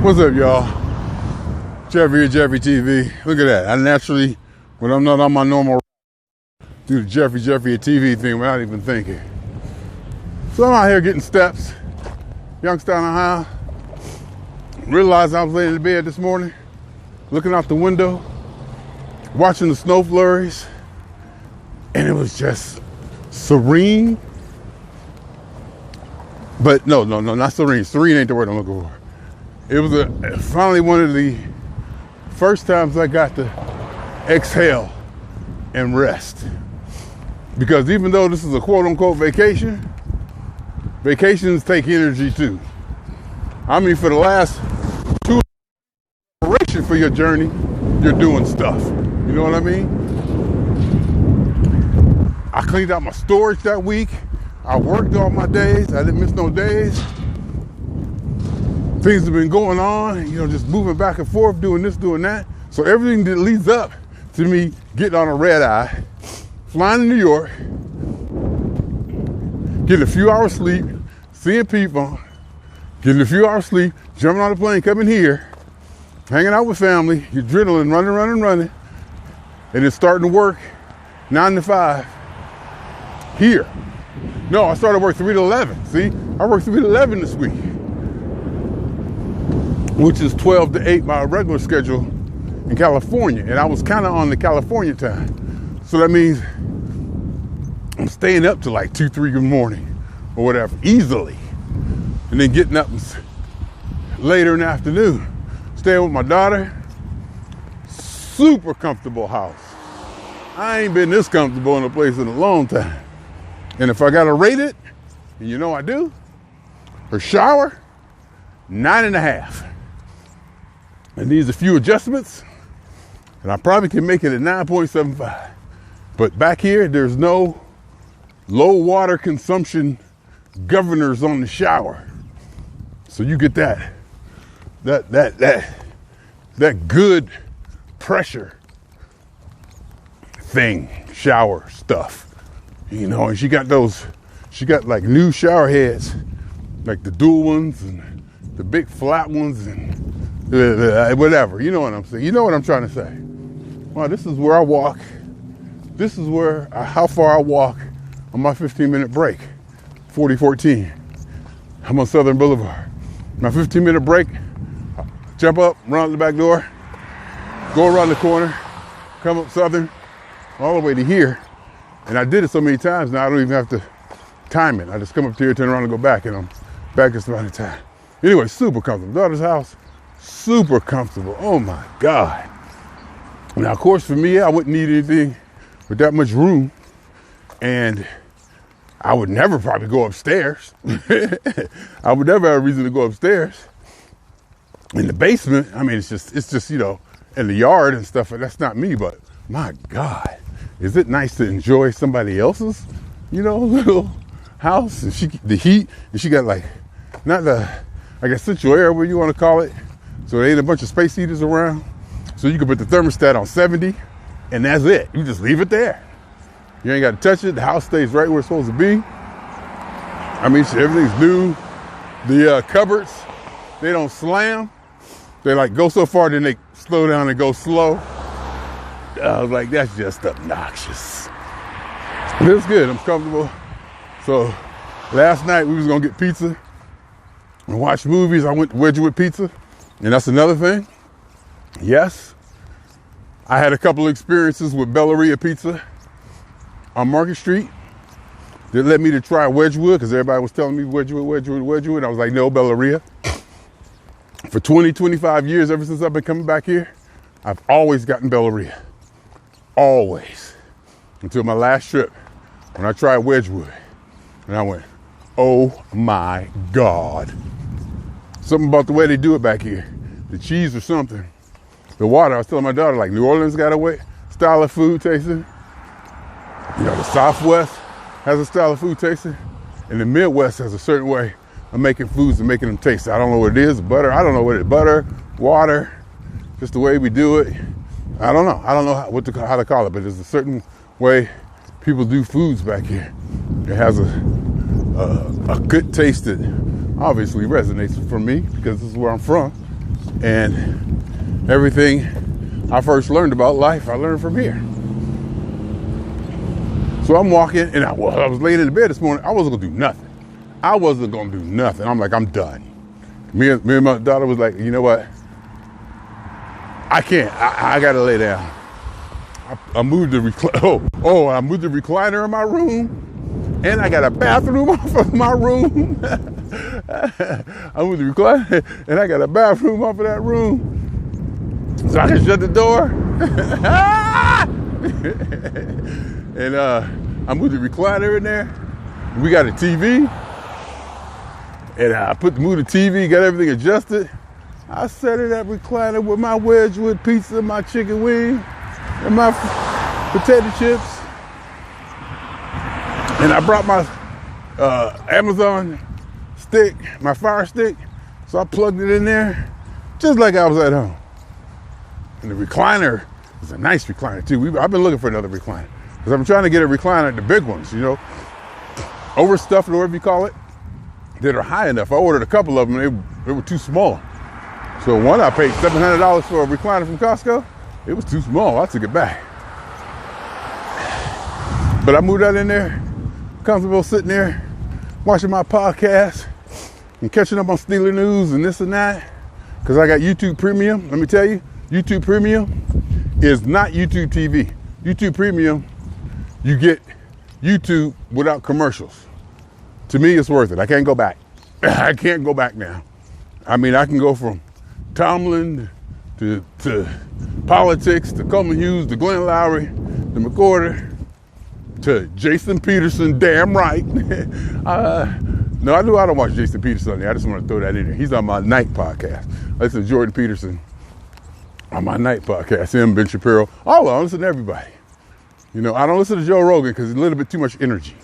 What's up, y'all? Jeffrey at Jeffrey TV. Look at that. I naturally, when I'm not on my normal, do the Jeffrey at TV thing without even thinking. So I'm out here getting steps. Youngstown, Ohio. Realized I was laying in bed this morning, looking out the window, watching the snow flurries, and it was just serene. But no, not serene. Serene ain't the word I'm looking for. It was finally one of the first times I got to exhale and rest. Because even though this is a quote unquote vacation, vacations take energy too. I mean, for the last 2 preparation for your journey, you're doing stuff. You know what I mean? I cleaned out my storage that week. I worked all my days. I didn't miss no days. Things have been going on, just moving back and forth, doing this, doing that. So everything that leads up to me getting on a red eye, flying to New York, getting a few hours sleep, seeing people, getting a few hours sleep, jumping on a plane, coming here, hanging out with family, you're adrenaline, running, and then starting to work 9 to 5 here. No, I started work 3 to 11. See, I worked 3 to 11 this week, which is 12 to 8, my regular schedule in California. And I was kind of on the California time. So that means I'm staying up to like 2, 3 in the morning or whatever, easily. And then getting up later in the afternoon, staying with my daughter. Super comfortable house. I ain't been this comfortable in a place in a long time. And if I gotta rate it, and I do, her shower, 9.5. It needs a few adjustments, and I probably can make it at 9.75. But back here, there's no low water consumption governors on the shower. So you get that good pressure thing, shower stuff. And she got like new shower heads, like the dual ones and the big flat ones and whatever. You know what I'm saying? You know what I'm trying to say? Wow, this is where I walk. This is how far I walk on my 15-minute break, 4014. I'm on Southern Boulevard. My 15-minute break, jump up, run out the back door, go around the corner, come up Southern, all the way to here. And I did it so many times now I don't even have to time it. I just come up to here, turn around and go back, and I'm back this amount of time. Anyway, super comfortable. Daughter's house, super comfortable. Oh my God. Now, of course, for me, I wouldn't need anything with that much room. And I would never probably go upstairs. I would never have a reason to go upstairs. In the basement, I mean, it's just in the yard and stuff. That's not me, but my God, is it nice to enjoy somebody else's, little house? And the heat, and she got central air, what you want to call it. So there ain't a bunch of space heaters around. So you can put the thermostat on 70, and that's it. You just leave it there. You ain't got to touch it. The house stays right where it's supposed to be. I mean, everything's new. The cupboards, they don't slam. They go so far, then they slow down and go slow. I was like, that's just obnoxious. But it's good. I'm comfortable. So last night we was going to get pizza and watch movies. I went to Wedgwood Pizza. And that's another thing. Yes, I had a couple of experiences with Belleria Pizza on Market Street that led me to try Wedgwood, because everybody was telling me Wedgwood. I was like, no, Belleria. For 20, 25 years, ever since I've been coming back here, I've always gotten Belleria. Always. Until my last trip, when I tried Wedgwood. And I went, oh my God. Something about the way they do it back here. The cheese or something. The water, I was telling my daughter, New Orleans got a way, style of food tasting. The Southwest has a style of food tasting. And the Midwest has a certain way of making foods and making them taste. I don't know what it is, butter. I don't know what it is. Butter, water, just the way we do it. I don't know. I don't know how to call it, but there's a certain way people do foods back here. It has a good taste that obviously resonates for me because this is where I'm from. And everything I first learned about life, I learned from here. So I'm walking, and I was laying in the bed this morning. I wasn't gonna do nothing. I'm like, I'm done. Me and my daughter was like, you know what? I can't. I gotta lay down. I moved the I moved the recliner in my room, and I got a bathroom off of my room. I moved the recliner, and I got a bathroom off of that room, so I can shut the door. And I moved the recliner in there. We got a TV, and I moved the TV, got everything adjusted. I sat in that recliner with my Wedgwood pizza, my chicken wing, and my potato chips. And I brought my Amazon stick, my Fire Stick, so I plugged it in there, just like I was at home. And the recliner is a nice recliner too. I've been looking for another recliner, because I'm trying to get a recliner, the big ones, overstuffed or whatever you call it, that are high enough. I ordered a couple of them, they were too small. So one, I paid $700 for a recliner from Costco. It was too small, I took it back. But I moved that in there, comfortable sitting there, watching my podcast and catching up on Steeler news and this and that, because I got YouTube Premium. Let me tell you, YouTube Premium is not YouTube TV. YouTube Premium, you get YouTube without commercials. To me, it's worth it. I can't go back. I can't go back now. I mean, I can go from Tomlin to politics, to Coleman Hughes, to Glenn Lowry, to McCorder, to Jason Peterson, damn right. No, I don't watch Jason Peterson. I just want to throw that in there. He's on my night podcast. I listen to Jordan Peterson on my night podcast. Him, Ben Shapiro. I listen to everybody. I don't listen to Joe Rogan because it's a little bit too much energy.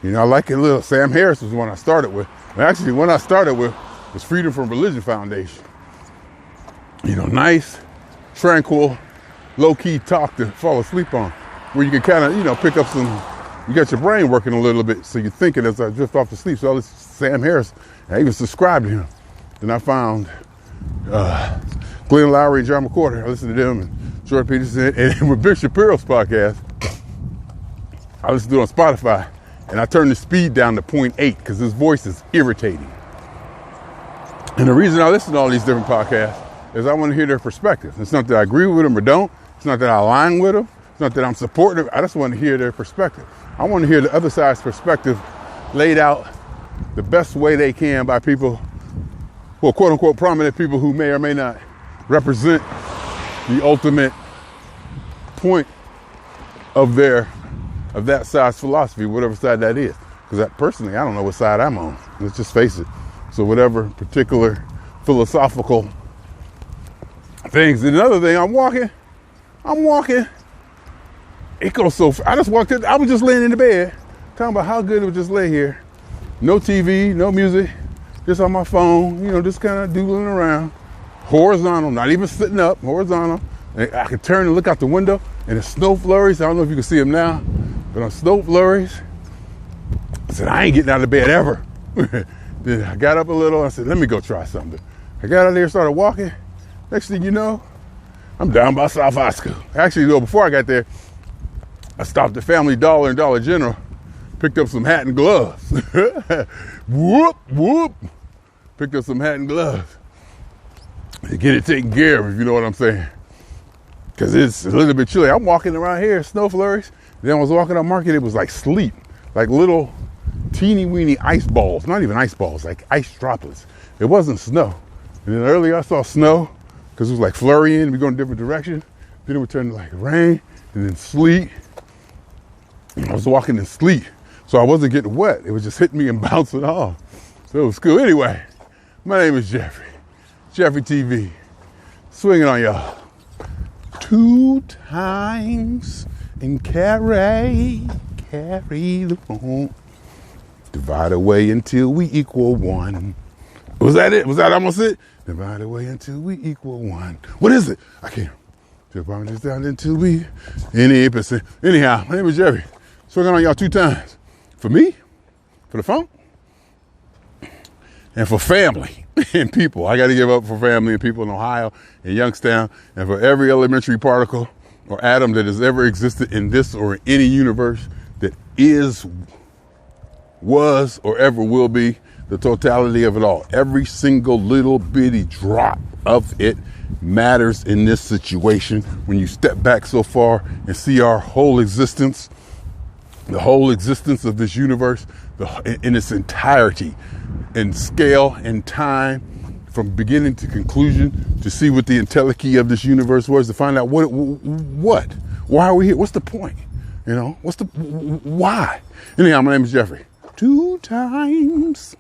I like it a little. Sam Harris was the one I started with. Actually, the one I started with was Freedom from Religion Foundation. Nice, tranquil, low-key talk to fall asleep on, where you can kind of, pick up some, you got your brain working a little bit, so you're thinking as I drift off to sleep. So I listen to Sam Harris, I even subscribed to him. Then I found Glenn Lowry and John McCorder. I listened to them, and Jordan Peterson, and with Ben Shapiro's podcast, I listened to it on Spotify, and I turned the speed down to 0.8 because his voice is irritating. And the reason I listen to all these different podcasts is I want to hear their perspective. It's not that I agree with them or don't. It's not that I align with them. It's not that I'm supportive. I just want to hear their perspective. I want to hear the other side's perspective laid out the best way they can by people, well, quote unquote, prominent people who may or may not represent the ultimate point of that side's philosophy, whatever side that is. Because personally, I don't know what side I'm on. Let's just face it. So whatever particular philosophical things. And another thing, I'm walking. It goes so far. I just walked in. I was just laying in the bed, talking about how good it was just lay here. No TV, no music, just on my phone, just kind of doodling around. Horizontal, not even sitting up, horizontal. And I could turn and look out the window, and the snow flurries. I don't know if you can see them now, but on snow flurries. I said, I ain't getting out of bed ever. Then I got up a little. I said, let me go try something. I got out there, started walking. Next thing you know, I'm down by South High School. Actually, before I got there, I stopped at Family Dollar and Dollar General, picked up some hat and gloves. Whoop. Picked up some hat and gloves to get it taken care of, if you know what I'm saying. Because it's a little bit chilly. I'm walking around here, snow flurries. Then I was walking on Market, it was like sleet, like little teeny weeny ice balls, not even ice balls, like ice droplets. It wasn't snow. And then earlier I saw snow, because it was like flurrying, we going a different direction. Then it would turn to like rain, and then sleet. And I was walking in sleet, so I wasn't getting wet. It was just hitting me and bouncing off. So it was cool. Anyway, my name is Jeffrey. Jeffrey TV. Swinging on y'all. 2 times and carry the phone. Divide away until we equal 1. Was that it? Was that almost it? Divide away until we equal 1. What is it? I can't. Divide this down until we any percent. Anyhow, my name is Jeffrey. Swinging on y'all 2 times. For me? For the phone? and for family and people. I got to give up for family and people in Ohio and Youngstown, and for every elementary particle or atom that has ever existed in this or any universe that is, was, or ever will be, the totality of it all. Every single little bitty drop of it matters in this situation. When you step back so far and see our whole existence, the whole existence of this universe in its entirety, in scale and time, from beginning to conclusion, to see what the entelechy of this universe was, to find out what, why are we here? What's the point? You know, why? Anyhow, my name is Jeffrey. 2 times.